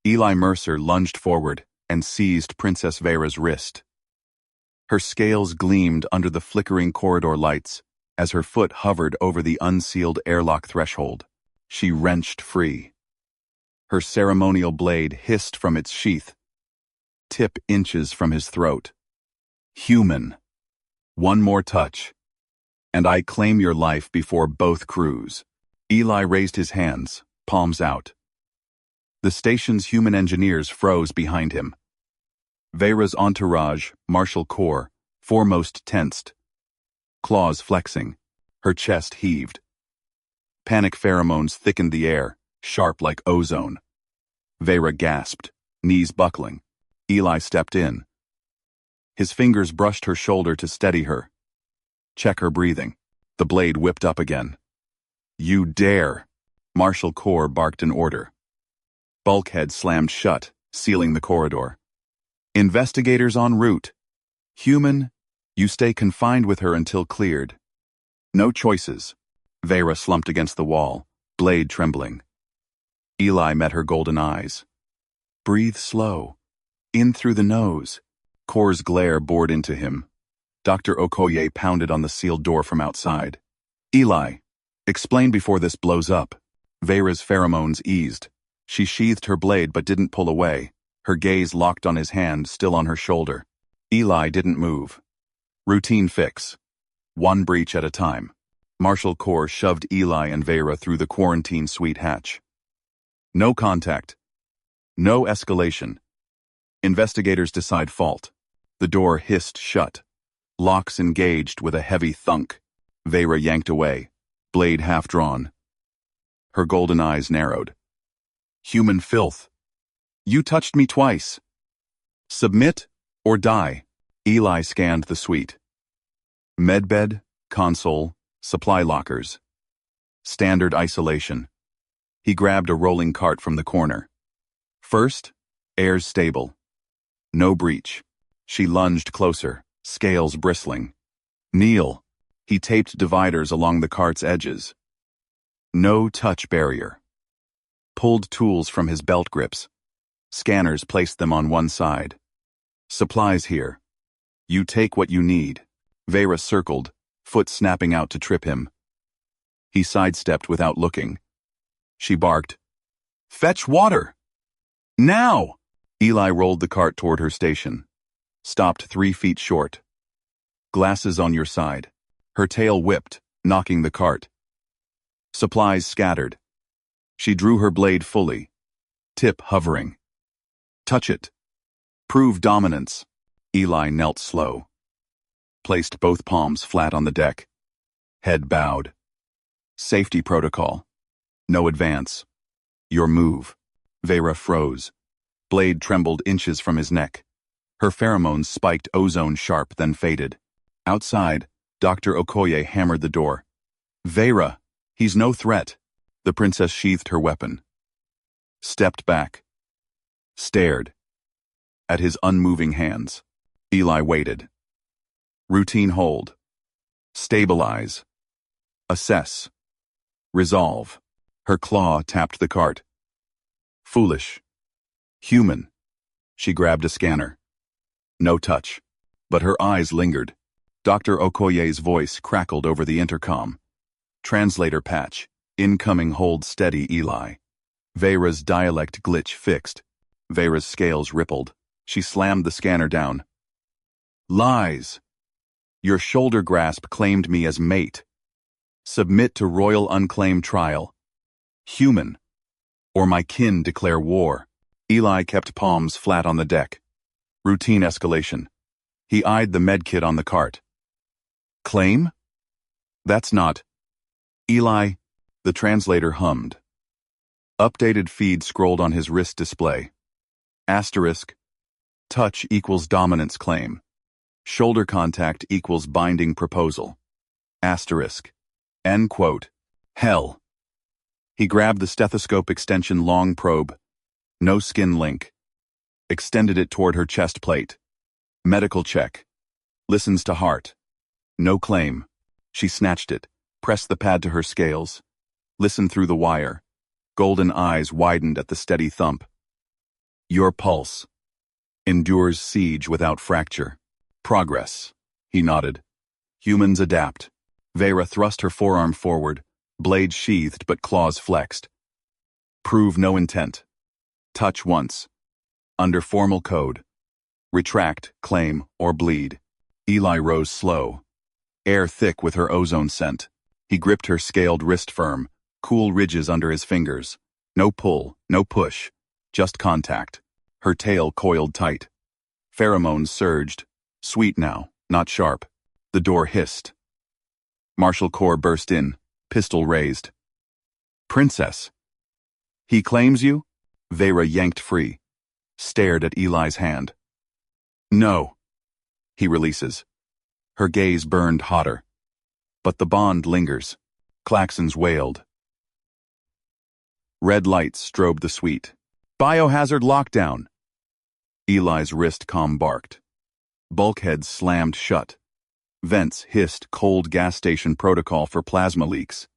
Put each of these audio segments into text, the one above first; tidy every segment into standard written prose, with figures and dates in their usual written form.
Eli Mercer lunged forward and seized Princess Vera's wrist. Her scales gleamed under the flickering corridor lights as her foot hovered over the unsealed airlock threshold. She wrenched free. Her ceremonial blade hissed from its sheath, tip inches from his throat. Human. One more touch, and I claim your life before both crews. Eli raised his hands, palms out. The station's human engineers froze behind him. Vera's entourage, Marshal Corps, foremost tensed. Claws flexing. Her chest heaved. Panic pheromones thickened the air, sharp like ozone. Vera gasped, knees buckling. Eli stepped in. His fingers brushed her shoulder to steady her. Check her breathing. The blade whipped up again. You dare! Marshal Corps barked an order. Bulkhead slammed shut, sealing the corridor. Investigators en route. Human, you stay confined with her until cleared. No choices. Vera slumped against the wall, blade trembling. Eli met her golden eyes. Breathe slow. In through the nose. Corps' glare bored into him. Dr. Okoye pounded on the sealed door from outside. Eli, explain before this blows up. Vera's pheromones eased. She sheathed her blade but didn't pull away, her gaze locked on his hand still on her shoulder. Eli didn't move. Routine fix. One breach at a time. Marshal Corps shoved Eli and Vera through the quarantine suite hatch. No contact. No escalation. Investigators decide fault. The door hissed shut. Locks engaged with a heavy thunk. Vera yanked away, blade half drawn. Her golden eyes narrowed. Human filth. You touched me twice. Submit or die. Eli scanned the suite. Medbed, console, supply lockers. Standard isolation. He grabbed a rolling cart from the corner. First, air's stable. No breach. She lunged closer, scales bristling. Kneel. He taped dividers along the cart's edges. No touch barrier. Pulled tools from his belt grips. Scanners placed them on one side. Supplies here. You take what you need. Vera circled, foot snapping out to trip him. He sidestepped without looking. She barked, Fetch water! Now! Eli rolled the cart toward her station. Stopped 3 feet short. Glasses on your side. Her tail whipped, knocking the cart. Supplies scattered. She drew her blade fully. Tip hovering. Touch it. Prove dominance. Eli knelt slow. Placed both palms flat on the deck. Head bowed. Safety protocol. No advance. Your move. Vera froze. Blade trembled inches from his neck. Her pheromones spiked ozone sharp, then faded. Outside, Dr. Okoye hammered the door. Vera, he's no threat. The princess sheathed her weapon. Stepped back. Stared. At his unmoving hands. Eli waited. Routine hold. Stabilize. Assess. Resolve. Her claw tapped the cart. Foolish. Human. She grabbed a scanner. No touch. But her eyes lingered. Dr. Okoye's voice crackled over the intercom. Translator patch. Incoming hold steady, Eli. Vera's dialect glitch fixed. Vera's scales rippled. She slammed the scanner down. Lies. Your shoulder grasp claimed me as mate. Submit to royal unclaimed trial. Human. Or my kin declare war. Eli kept palms flat on the deck. Routine escalation. He eyed the medkit on the cart. Claim? That's not. Eli, the translator hummed. Updated feed scrolled on his wrist display. Asterisk. Touch equals dominance claim. Shoulder contact equals binding proposal. Asterisk. End quote. Hell. He grabbed the stethoscope extension long probe. No skin link. Extended it toward her chest plate. Medical check. Listens to heart. No claim. She snatched it, pressed the pad to her scales. Listened through the wire. Golden eyes widened at the steady thump. Your pulse. Endures siege without fracture. Progress. He nodded. Humans adapt. Vera thrust her forearm forward, blade sheathed but claws flexed. Prove no intent. Touch once. Under formal code. Retract, claim, or bleed. Eli rose slow. Air thick with her ozone scent. He gripped her scaled wrist firm, cool ridges under his fingers. No pull, no push. Just contact. Her tail coiled tight. Pheromones surged. Sweet now, not sharp. The door hissed. Marshal Kor burst in, pistol raised. Princess. He claims you? Vera yanked free. Stared at Eli's hand. No. He releases. Her gaze burned hotter. But the bond lingers. Klaxons wailed. Red lights strobed the suite. Biohazard lockdown. Eli's wrist barked. Bulkheads slammed shut. Vents hissed cold gas station protocol for plasma leaks.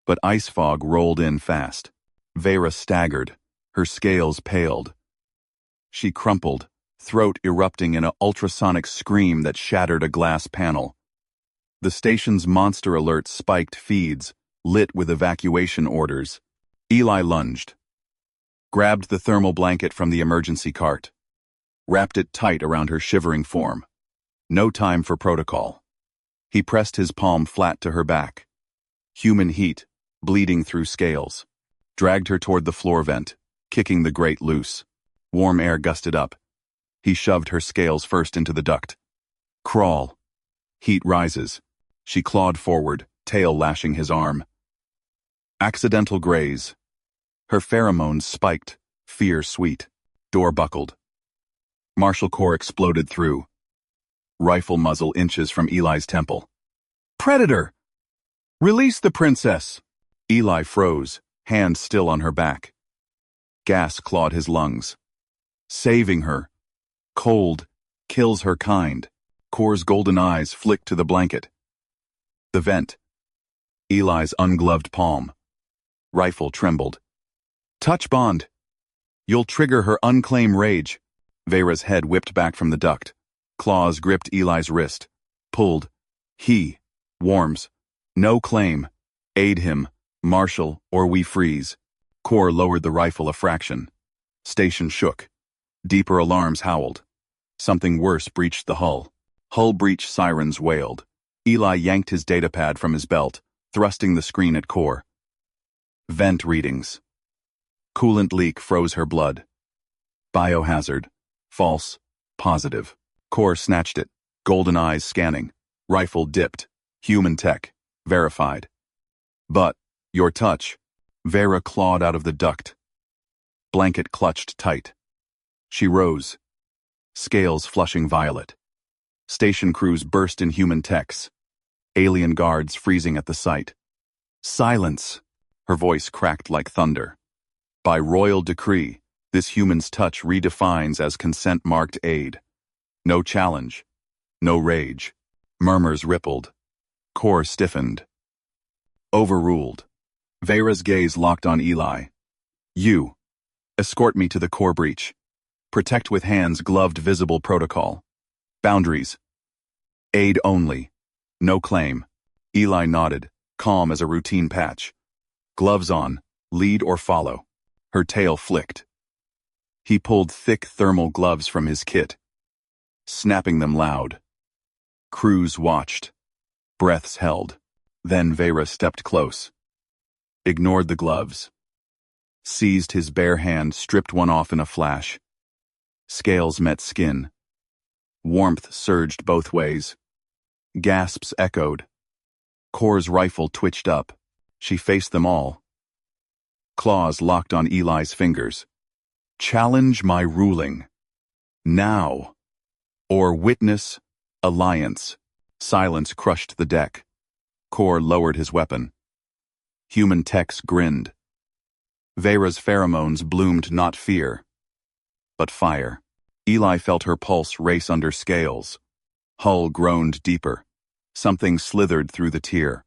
But ice fog rolled in fast. Vera staggered. Her scales paled. She crumpled, throat erupting in an ultrasonic scream that shattered a glass panel. The station's monster alert spiked feeds, lit with evacuation orders. Eli lunged. Grabbed the thermal blanket from the emergency cart. Wrapped it tight around her shivering form. No time for protocol. He pressed his palm flat to her back. Human heat, bleeding through scales. Dragged her toward the floor vent, kicking the grate loose. Warm air gusted up. He shoved her scales first into the duct. Crawl. Heat rises. She clawed forward, tail lashing his arm. Accidental graze. Her pheromones spiked, fear sweet. Door buckled. Marshal Kor exploded through. Rifle muzzle inches from Eli's temple. Predator! Release the princess! Eli froze, hand still on her back. Gas clawed his lungs. Saving her. Cold. Kills her kind. Kor's golden eyes flicked to the blanket. The vent. Eli's ungloved palm. Rifle trembled. Touch bond. You'll trigger her unclaimed rage. Vera's head whipped back from the duct. Claws gripped Eli's wrist. Pulled. He. Warms. No claim. Aid him. Marshal, or we freeze. Kor lowered the rifle a fraction. Station shook. Deeper alarms howled. Something worse breached the hull. Hull breach sirens wailed. Eli yanked his datapad from his belt, thrusting the screen at Kor. Vent readings. Coolant leak froze her blood. Biohazard. False. Positive. Kor snatched it, golden eyes scanning. Rifle dipped. Human tech. Verified. But, your touch. Vera clawed out of the duct. Blanket clutched tight. She rose. Scales flushing violet. Station crews burst in human techs. Alien guards freezing at the sight. Silence! Her voice cracked like thunder. By royal decree, this human's touch redefines as consent-marked aid. No challenge. No rage. Murmurs rippled. Kor stiffened. Overruled. Vera's gaze locked on Eli. You. Escort me to the core breach. Protect with hands gloved visible protocol. Boundaries. Aid only. No claim. Eli nodded, calm as a routine patch. Gloves on. Lead or follow. Her tail flicked. He pulled thick thermal gloves from his kit, snapping them loud. Crews watched. Breaths held. Then Vera stepped close. Ignored the gloves. Seized his bare hand, stripped one off in a flash. Scales met skin. Warmth surged both ways. Gasps echoed. Kor's rifle twitched up. She faced them all. Claws locked on Eli's fingers. Challenge my ruling. Now. Or witness alliance. Silence crushed the deck. Kor lowered his weapon. Human techs grinned. Vera's pheromones bloomed not fear, but fire. Eli felt her pulse race under scales. Hull groaned deeper. Something slithered through the tear.